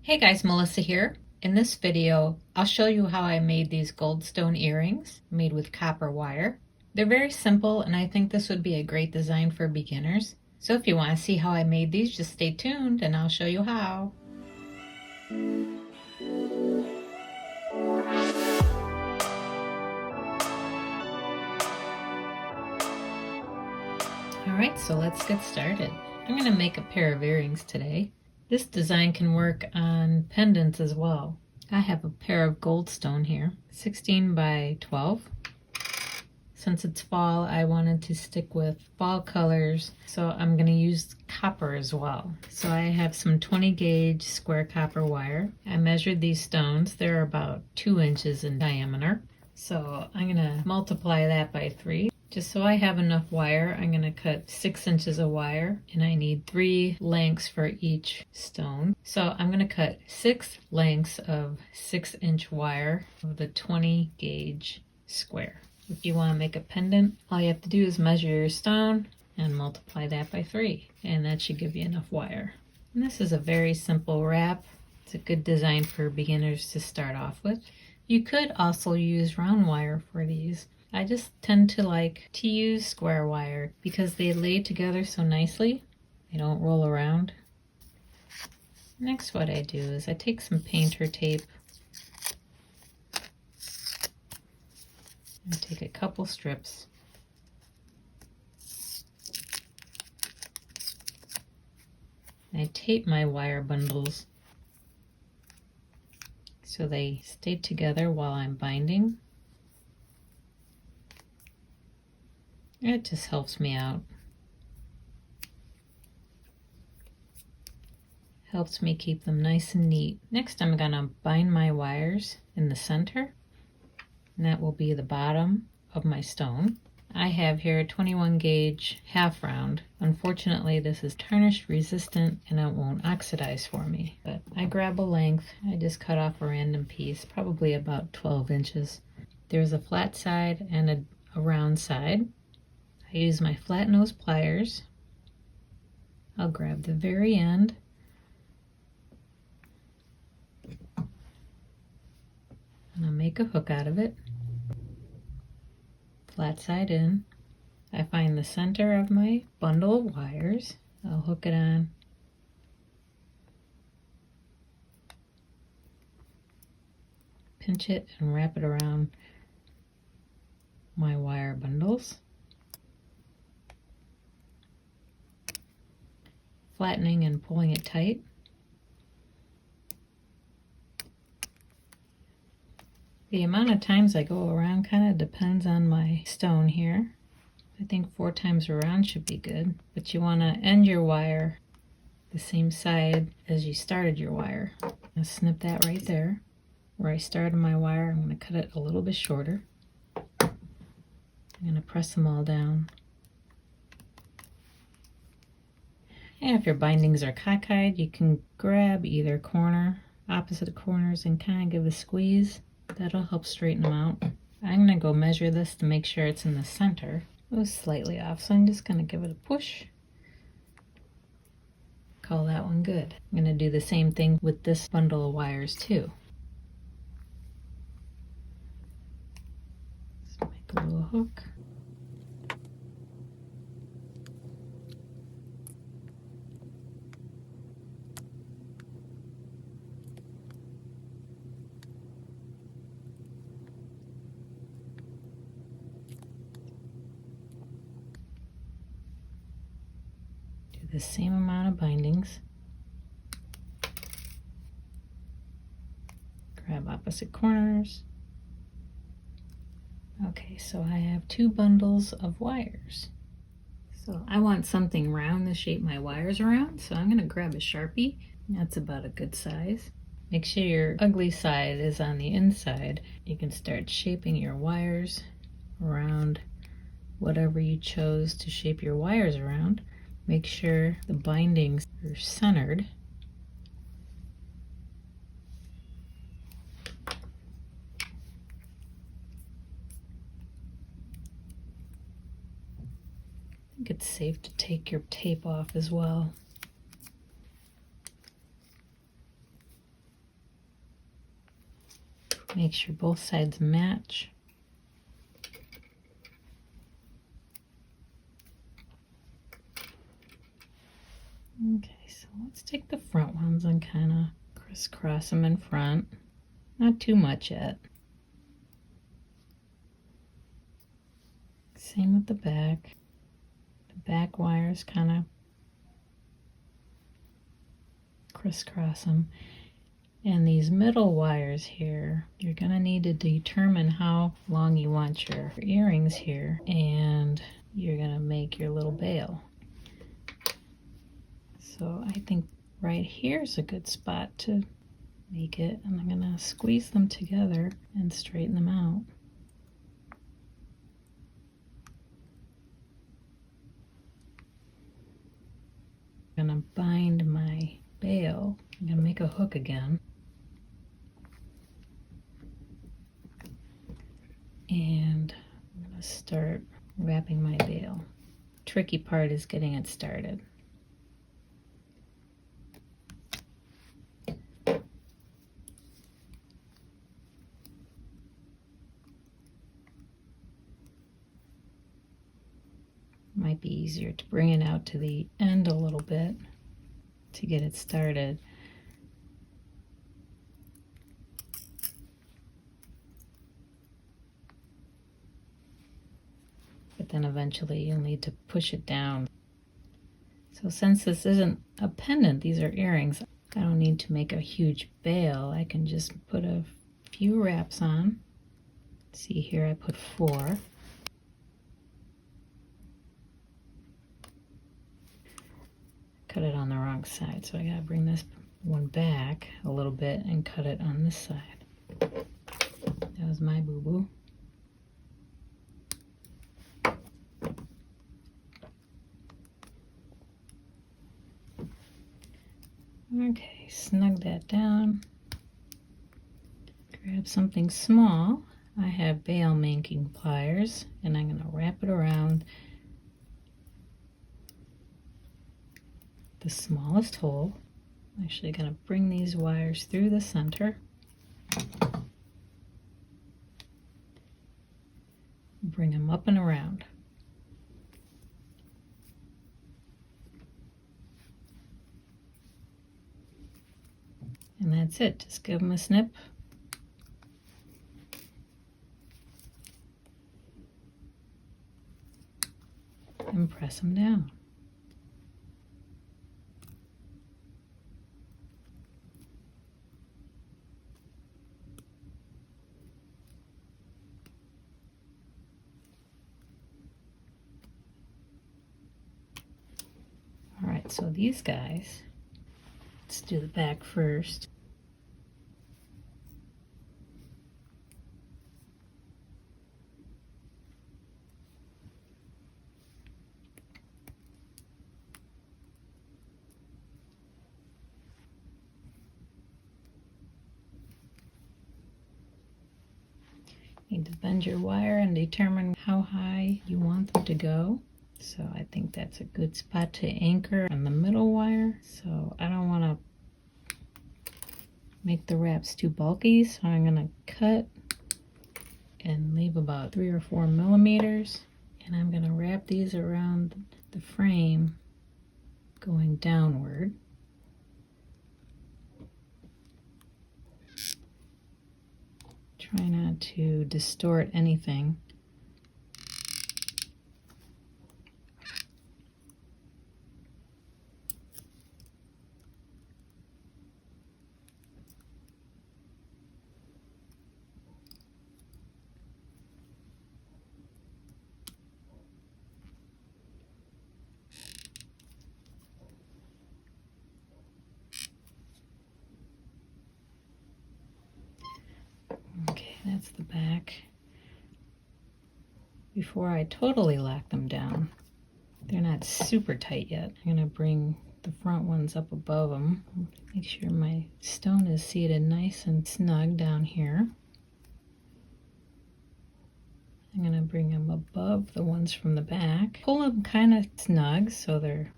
Hey guys, Melissa here. In this video, I'll show you how I made these goldstone earrings made with copper wire. They're very simple and I think this would be a great design for beginners. So if you want to see how I made these, just stay tuned and I'll show you how. Alright, so let's get started. I'm going to make a pair of earrings today. This design can work on pendants as well. I have a pair of goldstone here, 16 by 12. Since it's fall, I wanted to stick with fall colors, so I'm going to use copper as well. So I have some 20 gauge square copper wire. I measured these stones. They're about 2 inches in diameter. So I'm going to multiply that by 3. Just so I have enough wire, I'm going to cut 6 inches of wire, and I need 3 lengths for each stone. So I'm going to cut 6 lengths of 6-inch wire of the 20 gauge square. If you want to make a pendant, all you have to do is measure your stone and multiply that by 3, and that should give you enough wire. And this is a very simple wrap. It's a good design for beginners to start off with. You could also use round wire for these. I just tend to like to use square wire because they lay together so nicely. They don't roll around. Next, what I do is I take some painter tape. I take a couple strips. I tape my wire bundles so they stay together while I'm binding. It just helps me out. Helps me keep them nice and neat. Next, I'm gonna bind my wires in the center, and that will be the bottom of my stone. I have here a 21 gauge half round. Unfortunately, this is tarnish resistant and it won't oxidize for me. But I grab a length. I just cut off a random piece, probably about 12 inches. There's a flat side and a round side. I use my flat nose pliers. I'll grab the very end. And I'll make a hook out of it. Flat side in. I find the center of my bundle of wires. I'll hook it on. Pinch it and wrap it around my wire bundles. Flattening and pulling it tight. The amount of times I go around kind of depends on my stone here. I think 4 times around should be good, but you want to end your wire the same side as you started your wire. I'll snip that right there. Where I started my wire, I'm going to cut it a little bit shorter. I'm going to press them all down. And if your bindings are cockeyed, you can grab either corner, opposite corners, and kind of give a squeeze. That'll help straighten them out. I'm going to go measure this to make sure it's in the center. It was slightly off, so I'm just going to give it a push. Call that one good. I'm going to do the same thing with this bundle of wires too. Let's make a little hook. The same amount of bindings. Grab opposite corners. Okay, so I have 2 bundles of wires. So I want something round to shape my wires around, so I'm going to grab a Sharpie. That's about a good size. Make sure your ugly side is on the inside. You can start shaping your wires around whatever you chose to shape your wires around. Make sure the bindings are centered. I think it's safe to take your tape off as well. Make sure both sides match. Okay, so let's take the front ones and kind of crisscross them in front. Not too much yet. Same with the back. The back wires kind of crisscross them. And these middle wires here, you're going to need to determine how long you want your earrings here, and you're going to make your little bail. So I think right here is a good spot to make it, and I'm going to squeeze them together and straighten them out. I'm going to bind my bail. I'm going to make a hook again. And I'm going to start wrapping my bail. Tricky part is getting it started. Might be easier to bring it out to the end a little bit to get it started. But then eventually you'll need to push it down. So since this isn't a pendant, these are earrings, I don't need to make a huge bail. I can just put a few wraps on. See here, I put 4. Cut it on the wrong side, so I gotta bring this one back a little bit and cut it on this side. That was my boo-boo. Okay, snug that down. Grab something small. I have bail making pliers, and I'm gonna wrap it around the smallest hole. I'm actually going to bring these wires through the center. Bring them up and around. And that's it. Just give them a snip. And press them down. Alright, so these guys, let's do the back first. Need to bend your wire and determine how high you want them to go. So I think that's a good spot to anchor on the middle wire. So I don't want to make the wraps too bulky, so I'm going to cut and leave about 3 or 4 millimeters. And I'm going to wrap these around the frame going downward. Try not to distort anything. Okay, that's the back. Before I totally lock them down, they're not super tight yet. I'm going to bring the front ones up above them. Make sure my stone is seated nice and snug down here. I'm going to bring them above the ones from the back. Pull them kind of snug so they're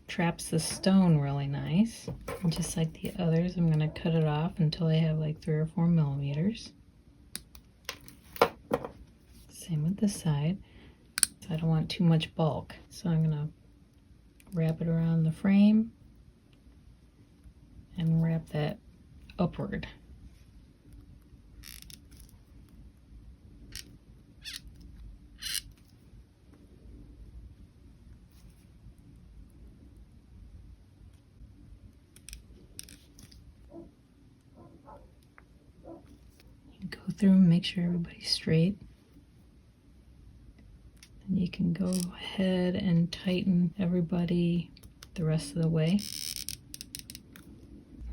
traps the stone really nice. And just like the others, I'm going to cut it off until I have like 3 or 4 millimeters. Same with this side. I don't want too much bulk, so I'm going to wrap it around the frame and wrap that upward. You go through and make sure everybody's straight. And you can go ahead and tighten everybody the rest of the way.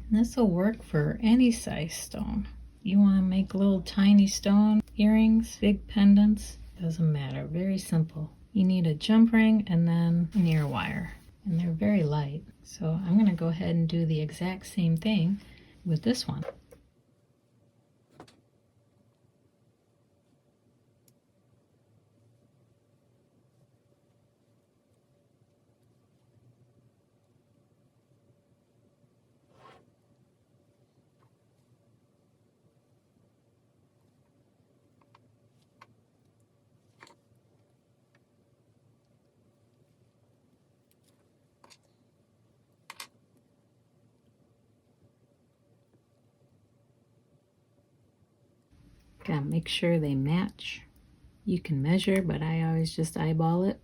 And this will work for any size stone. You want to make little tiny stone earrings, big pendants, doesn't matter. Very simple. You need a jump ring and then an ear wire. And they're very light. So I'm going to go ahead and do the exact same thing with this one. Gotta make sure they match. You can measure, but I always just eyeball it.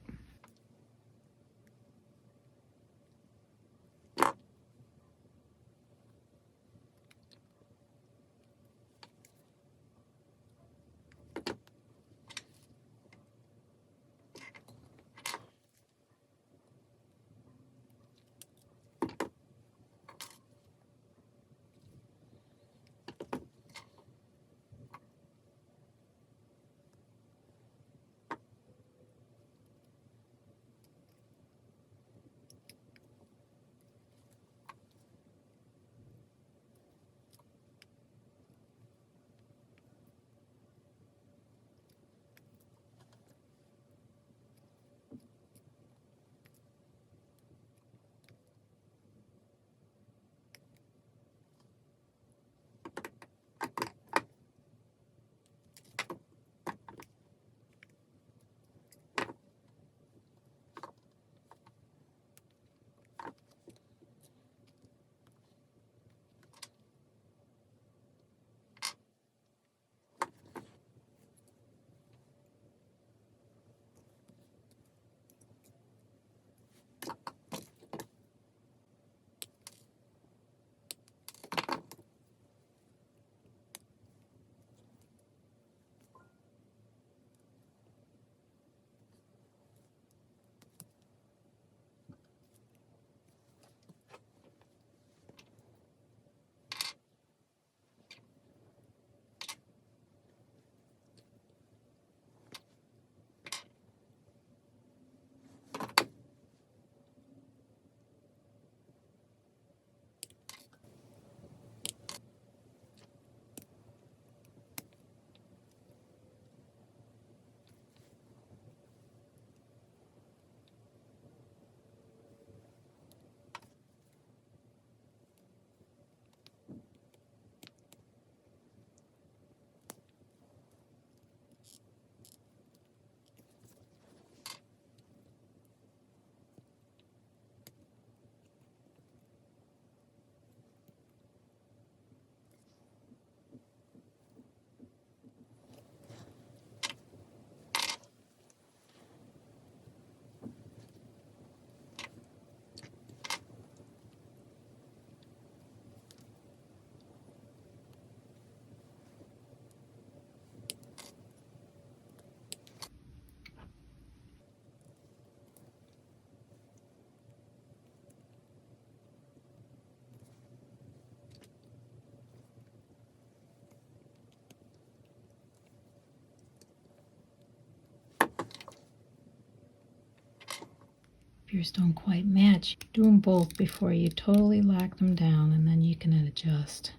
If yours don't quite match, do them both before you totally lock them down, and then you can adjust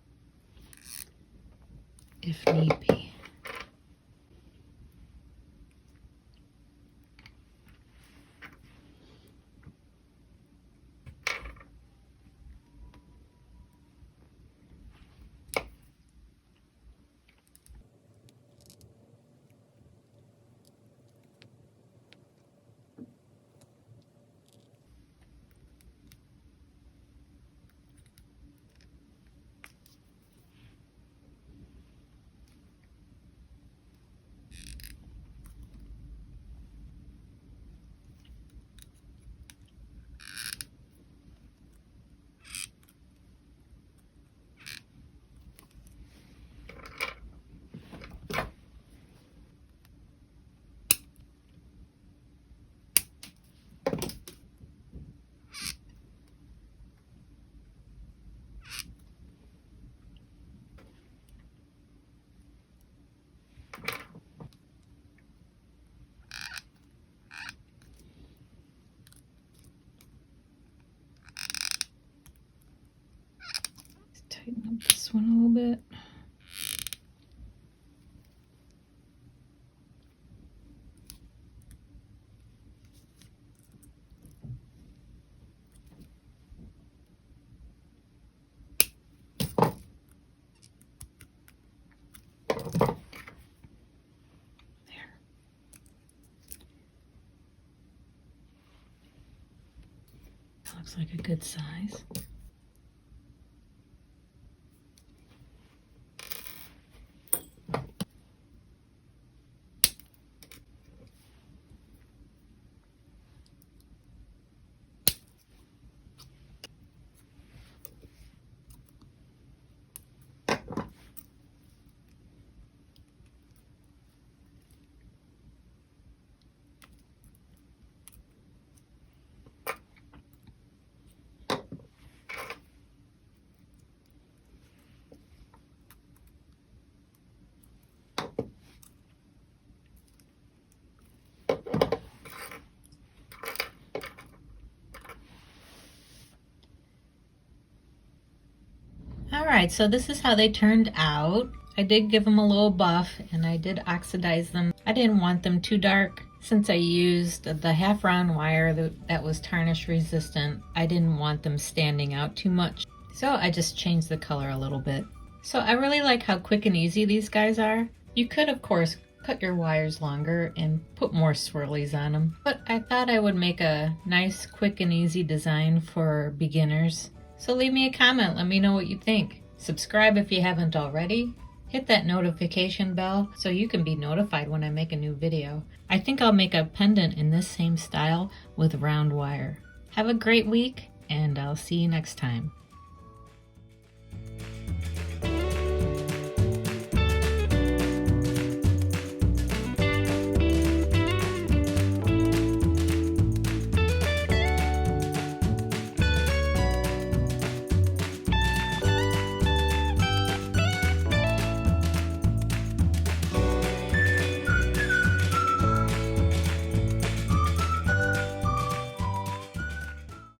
if need be. this one a little bit. Looks like a good size. Alright, so this is how they turned out. I did give them a little buff and I did oxidize them. I didn't want them too dark. Since I used the half round wire that was tarnish resistant, I didn't want them standing out too much. So I just changed the color a little bit. So I really like how quick and easy these guys are. You could, of course, cut your wires longer and put more swirlies on them. But I thought I would make a nice, quick and easy design for beginners. So leave me a comment, let me know what you think. Subscribe if you haven't already. Hit that notification bell so you can be notified when I make a new video. I think I'll make a pendant in this same style with round wire. Have a great week, and I'll see you next time.